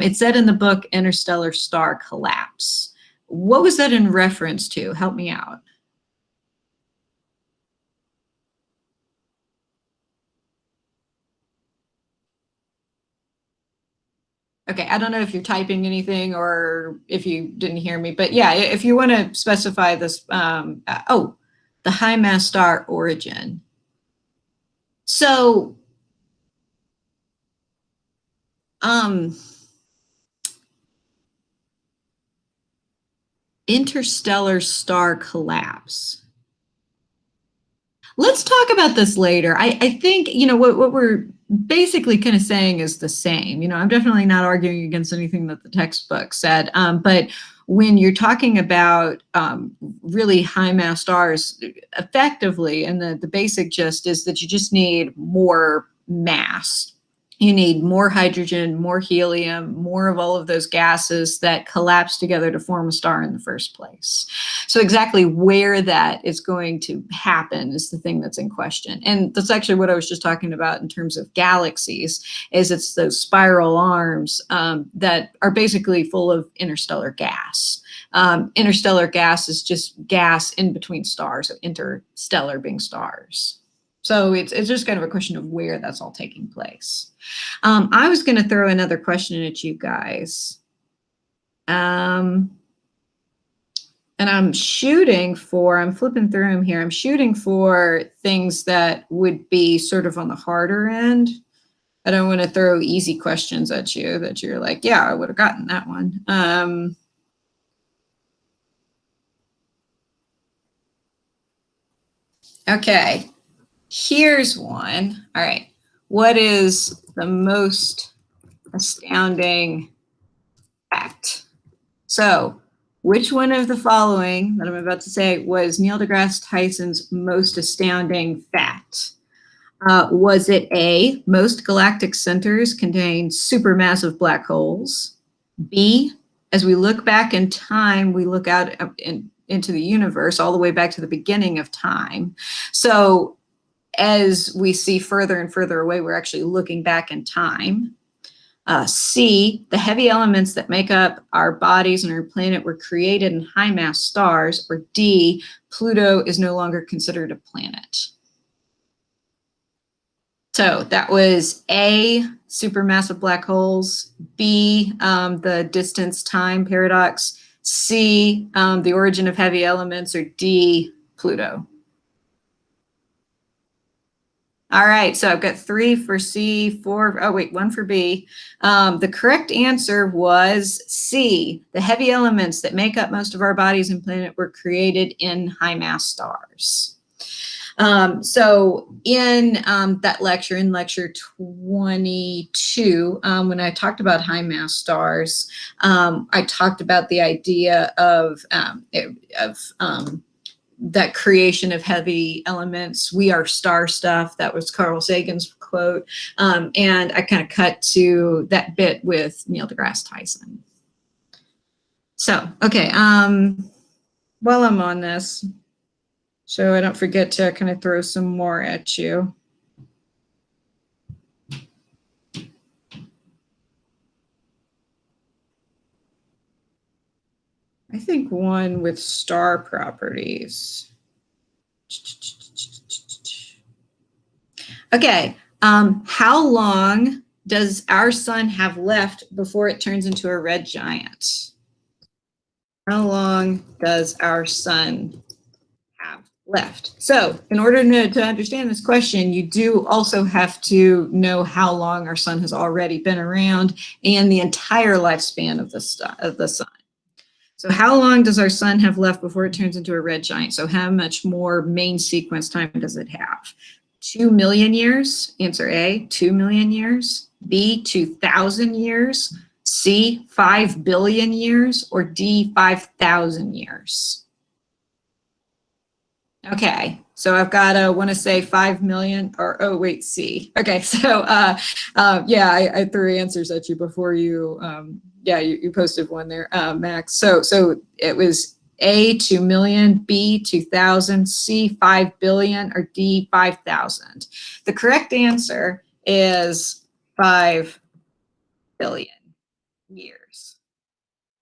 A: it said in the book, interstellar star collapse. What was that in reference to? Help me out. Okay, I don't know if you're typing anything or if you didn't hear me, but yeah, if you want to specify this, the high mass star origin. So, interstellar star collapse. Let's talk about this later. I think, what we're basically kind of saying is the same. I'm definitely not arguing against anything that the textbook said, but when you're talking about really high mass stars, effectively, and the basic gist is that you just need more mass. You need more hydrogen, more helium, more of all of those gases that collapse together to form a star in the first place. So exactly where that is going to happen is the thing that's in question. And that's actually what I was just talking about in terms of galaxies, is it's those spiral arms that are basically full of interstellar gas. Interstellar gas is just gas in between stars, so interstellar being stars. So it's just kind of a question of where that's all taking place. I was going to throw another question at you guys. And I'm shooting for, I'm flipping through them here. I'm shooting for things that would be sort of on the harder end. I don't want to throw easy questions at you that you're like, yeah, I would have gotten that one. Okay. Here's one. All right. What is the most astounding fact? So, which one of the following that I'm about to say was Neil deGrasse Tyson's most astounding fact? Was it A, most galactic centers contain supermassive black holes? B, as we look back in time, we look out into the universe all the way back to the beginning of time. So as we see further and further away, we're actually looking back in time. C, the heavy elements that make up our bodies and our planet were created in high mass stars. Or D, Pluto is no longer considered a planet. So that was A, supermassive black holes, B, the distance-time paradox, C, the origin of heavy elements, or D, Pluto. All right, so I've got 3 for C, 4, oh wait, 1 for B. The correct answer was C. The heavy elements that make up most of our bodies and planet were created in high mass stars. So in that lecture, in lecture 22, when I talked about high mass stars, I talked about the idea of that creation of heavy elements. We are star stuff. That was Carl Sagan's quote. And I kind of cut to that bit with Neil deGrasse Tyson. So, okay, while I'm on this, so I don't forget to kind of throw some more at you. I think one with star properties. Okay, how long does our sun have left before it turns into a red giant? How long does our sun have left? So in order to understand this question, you do also have to know how long our sun has already been around and the entire lifespan of the sun. So how long does our sun have left before it turns into a red giant? So how much more main sequence time does it have? 2 million years, answer A, 2 million years, B, 2,000 years, C, 5 billion years, or D, 5,000 years? Okay, so I've got to want to say 5 million, or oh wait, C. Okay, so yeah, I threw answers at you before you, yeah, you posted one there, Max. So it was A, 2 million, B, 2,000, C, 5 billion, or D, 5,000. The correct answer is 5 billion years.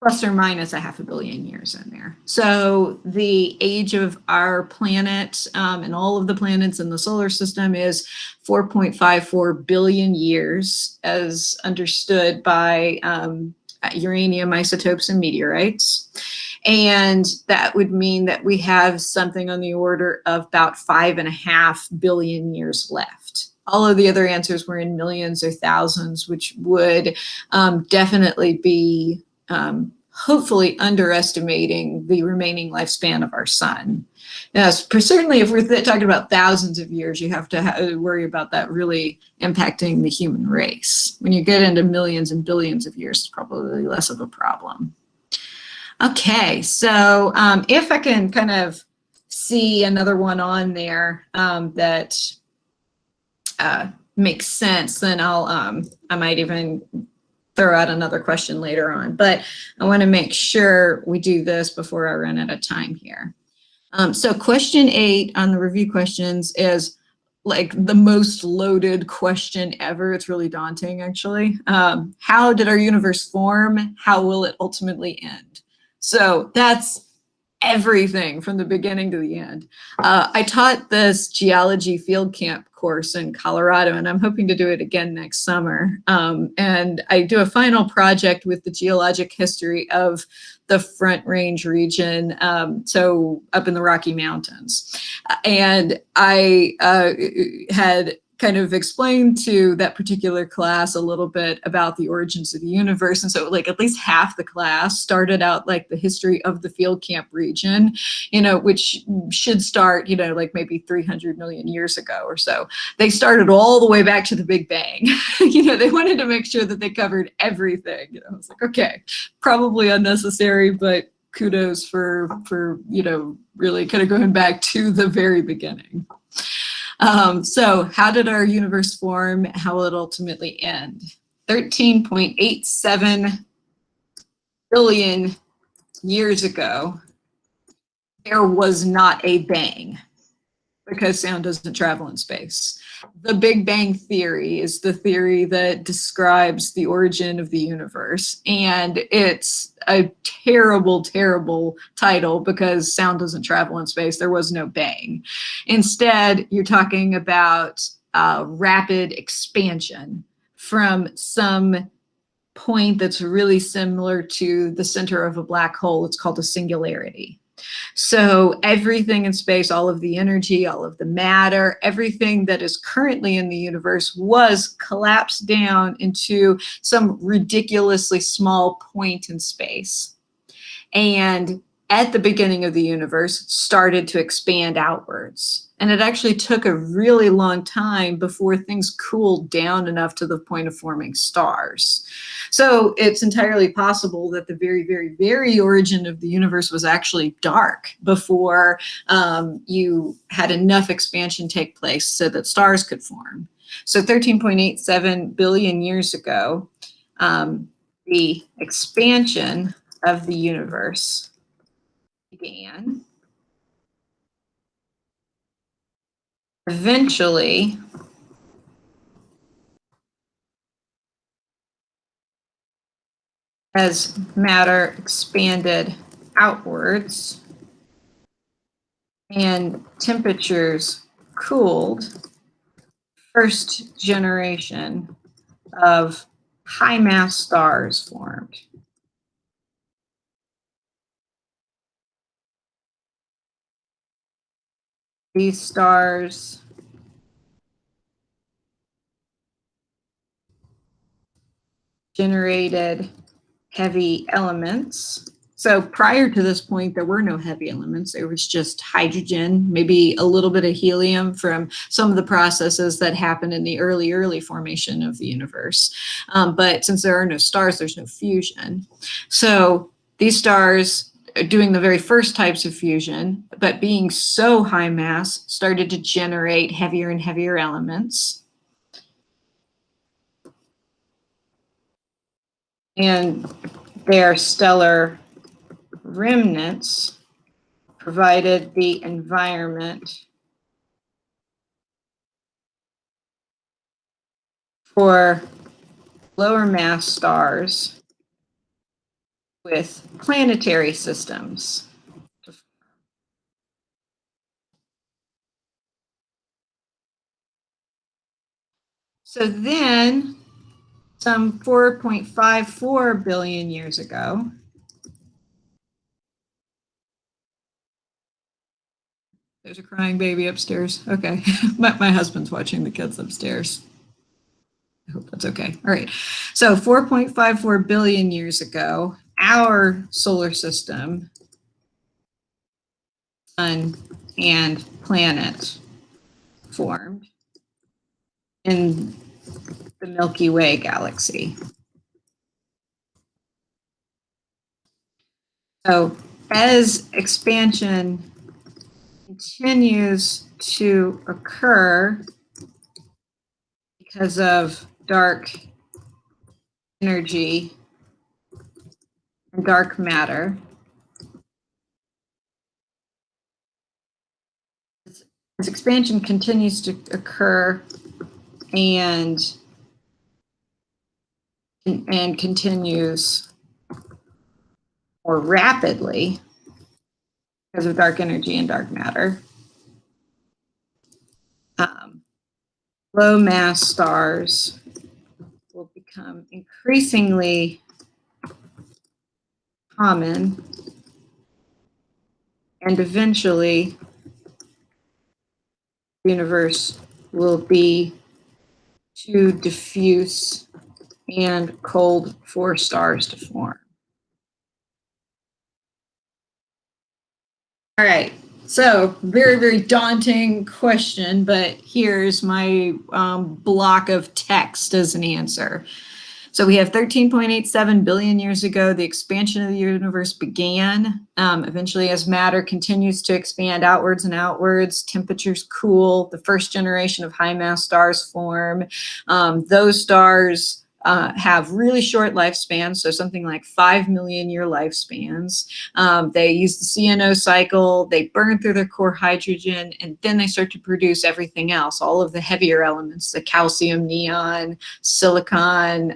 A: Plus or minus a 500 million years in there. So the age of our planet and all of the planets in the solar system is 4.54 billion years, as understood by uranium isotopes and meteorites. And that would mean that we have something on the order of about 5.5 billion years left. All of the other answers were in millions or thousands, which would definitely be hopefully underestimating the remaining lifespan of our sun. Now, certainly if we're talking about thousands of years, you have to worry about that really impacting the human race. When you get into millions and billions of years, it's probably less of a problem. Okay, so if I can kind of see another one on there that makes sense, then I might even throw out another question later on. But I want to make sure we do this before I run out of time here. So question 8 on the review questions is like the most loaded question ever. It's really daunting, actually. How did our universe form? How will it ultimately end? So that's everything from the beginning to the end. I taught this geology field camp course in Colorado, and I'm hoping to do it again next summer. And I do a final project with the geologic history of the Front Range region, so up in the Rocky Mountains. And I had kind of explained to that particular class a little bit about the origins of the universe. And so like at least half the class started out like the history of the field camp region, you know, which should start, you know, like maybe 300 million years ago or so. They started all the way back to the Big Bang. You know, they wanted to make sure that they covered everything. You know, I was like, okay, probably unnecessary, but kudos for you know, really kind of going back to the very beginning. So how did our universe form? How will it ultimately end? 13.87 billion years ago, there was not a bang because sound doesn't travel in space. The Big Bang Theory is the theory that describes the origin of the universe. And it's a terrible, terrible title because sound doesn't travel in space. There was no bang. Instead, you're talking about rapid expansion from some point that's really similar to the center of a black hole. It's called a singularity. So everything in space, all of the energy, all of the matter, everything that is currently in the universe was collapsed down into some ridiculously small point in space. And at the beginning of the universe, started to expand outwards. And it actually took a really long time before things cooled down enough to the point of forming stars. So it's entirely possible that the very, very, very origin of the universe was actually dark before you had enough expansion take place so that stars could form. So 13.87 billion years ago, the expansion of the universe began. Eventually, as matter expanded outwards and temperatures cooled, first generation of high mass stars formed. These stars generated heavy elements. So prior to this point, there were no heavy elements. There was just hydrogen, maybe a little bit of helium from some of the processes that happened in the early formation of the universe. But since there are no stars, there's no fusion. So these stars are doing the very first types of fusion, but being so high mass, started to generate heavier and heavier elements. And their stellar remnants provided the environment for lower mass stars with planetary systems. So then, some 4.54 billion years ago, there's a crying baby upstairs. Okay, my husband's watching the kids upstairs. I hope that's okay. All right, so 4.54 billion years ago, our solar system, sun and planet formed in the Milky Way galaxy. So as expansion continues to occur, because of dark energy and dark matter. As expansion continues to occur and continues more rapidly because of dark energy and dark matter, low mass stars will become increasingly common, and eventually the universe will be too diffuse and cold for stars to form. All right, so very, very daunting question, but here's my block of text as an answer. So we have 13.87 billion years ago, the expansion of the universe began. Eventually, as matter continues to expand outwards and outwards, temperatures cool, the first generation of high mass stars form. Those stars have really short lifespans, so something like 5 million year lifespans. They use the CNO cycle, they burn through their core hydrogen, and then they start to produce everything else, all of the heavier elements, the calcium, neon, silicon,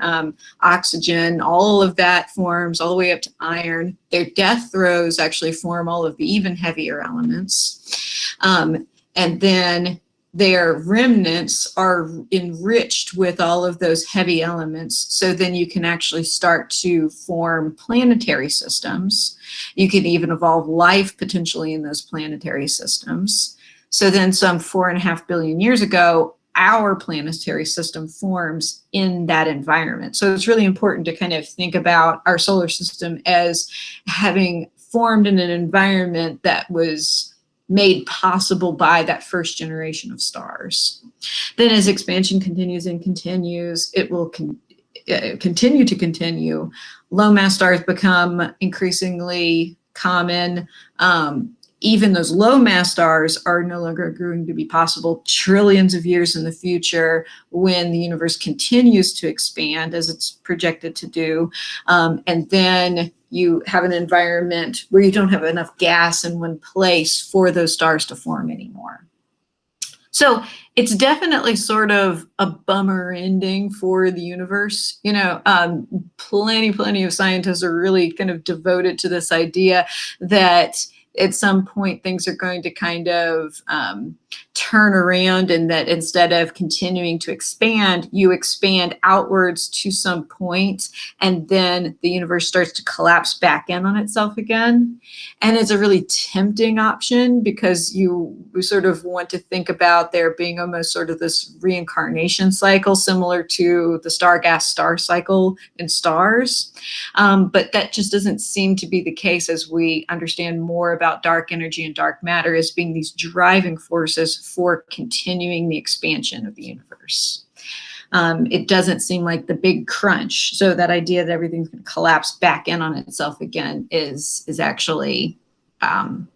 A: oxygen, all of that forms all the way up to iron. Their death throes actually form all of the even heavier elements. And then their remnants are enriched with all of those heavy elements. So then you can actually start to form planetary systems. You can even evolve life potentially in those planetary systems. So then some 4.5 billion years ago, our planetary system forms in that environment. So it's really important to kind of think about our solar system as having formed in an environment that was made possible by that first generation of stars. Then as expansion continues and continues, it will continue to continue. Low mass stars become increasingly common. Even those low mass stars are no longer going to be possible trillions of years in the future when the universe continues to expand as it's projected to do. And then you have an environment where you don't have enough gas in one place for those stars to form anymore. So it's definitely sort of a bummer ending for the universe. You know, plenty of scientists are really kind of devoted to this idea that at some point things are going to kind of turn around, and that instead of continuing to expand, you expand outwards to some point, and then the universe starts to collapse back in on itself again. And it's a really tempting option because we sort of want to think about there being almost sort of this reincarnation cycle similar to the star-gas star cycle in stars. But that just doesn't seem to be the case as we understand more about dark energy and dark matter as being these driving forces for continuing the expansion of the universe. It doesn't seem like the big crunch. So that idea that everything's going to collapse back in on itself again is actually going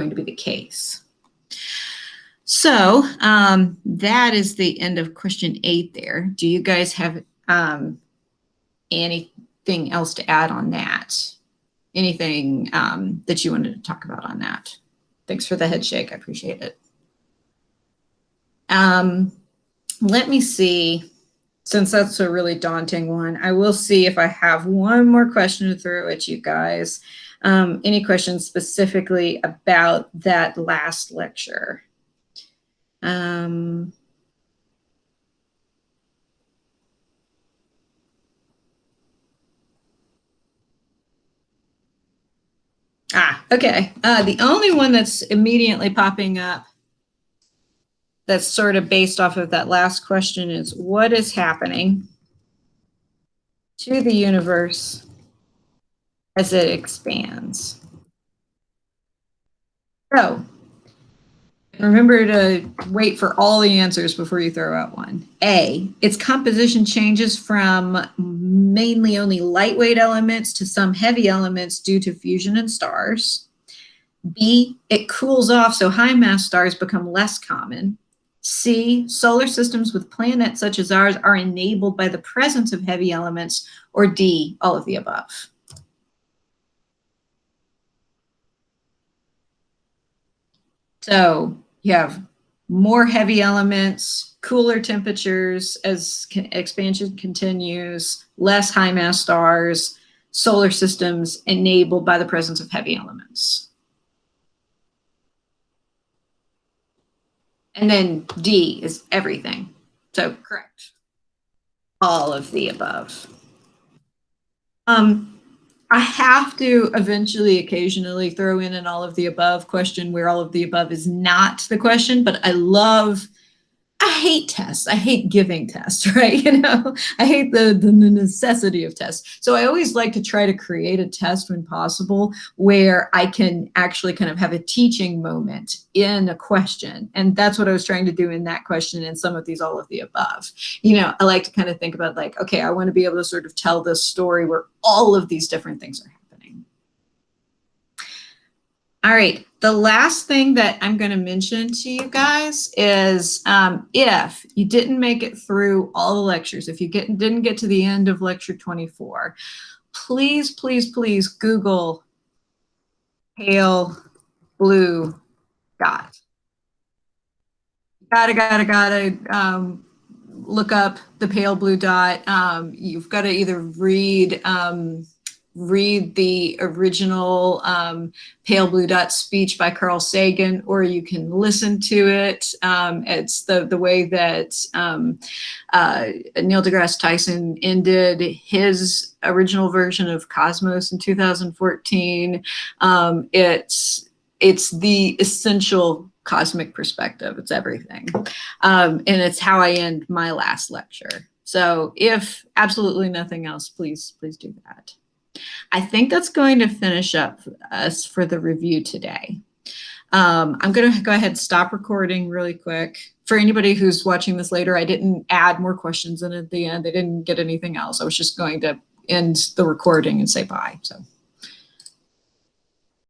A: to be the case. So that is the end of question 8 there. Do you guys have anything else to add on that? Anything that you wanted to talk about on that? Thanks for the head shake. I appreciate it. Let me see, since that's a really daunting one, I will see if I have one more question to throw at you guys. Any questions specifically about that last lecture? Okay. The only one that's immediately popping up that's sort of based off of that last question is, what is happening to the universe as it expands? So remember to wait for all the answers before you throw out one. A, its composition changes from mainly only lightweight elements to some heavy elements due to fusion in stars. B, it cools off, so high mass stars become less common. C, solar systems with planets such as ours are enabled by the presence of heavy elements, or D, all of the above. So you have more heavy elements, cooler temperatures as expansion continues, less high mass stars, solar systems enabled by the presence of heavy elements. And then D is everything. So correct. All of the above. I have to eventually, occasionally throw in an all of the above question where all of the above is not the question, but I hate tests. I hate giving tests, right? You know, I hate the necessity of tests. So I always like to try to create a test when possible where I can actually kind of have a teaching moment in a question. And that's what I was trying to do in that question and some of these all of the above. You know, I like to kind of think about like, okay, I want to be able to sort of tell this story where all of these different things are happening. All right, the last thing that I'm going to mention to you guys is if you didn't make it through all the lectures, if you didn't get to the end of lecture 24, please, please, please Google pale blue dot. Gotta look up the pale blue dot. You've got to either read the original Pale Blue Dot speech by Carl Sagan, or you can listen to it. It's the way that Neil deGrasse Tyson ended his original version of Cosmos in 2014. It's the essential cosmic perspective. It's everything. And it's how I end my last lecture. So if absolutely nothing else, please do that. I think that's going to finish up us for the review today. I'm going to go ahead and stop recording really quick. For anybody who's watching this later, I didn't add more questions in at the end. I didn't get anything else. I was just going to end the recording and say bye. So.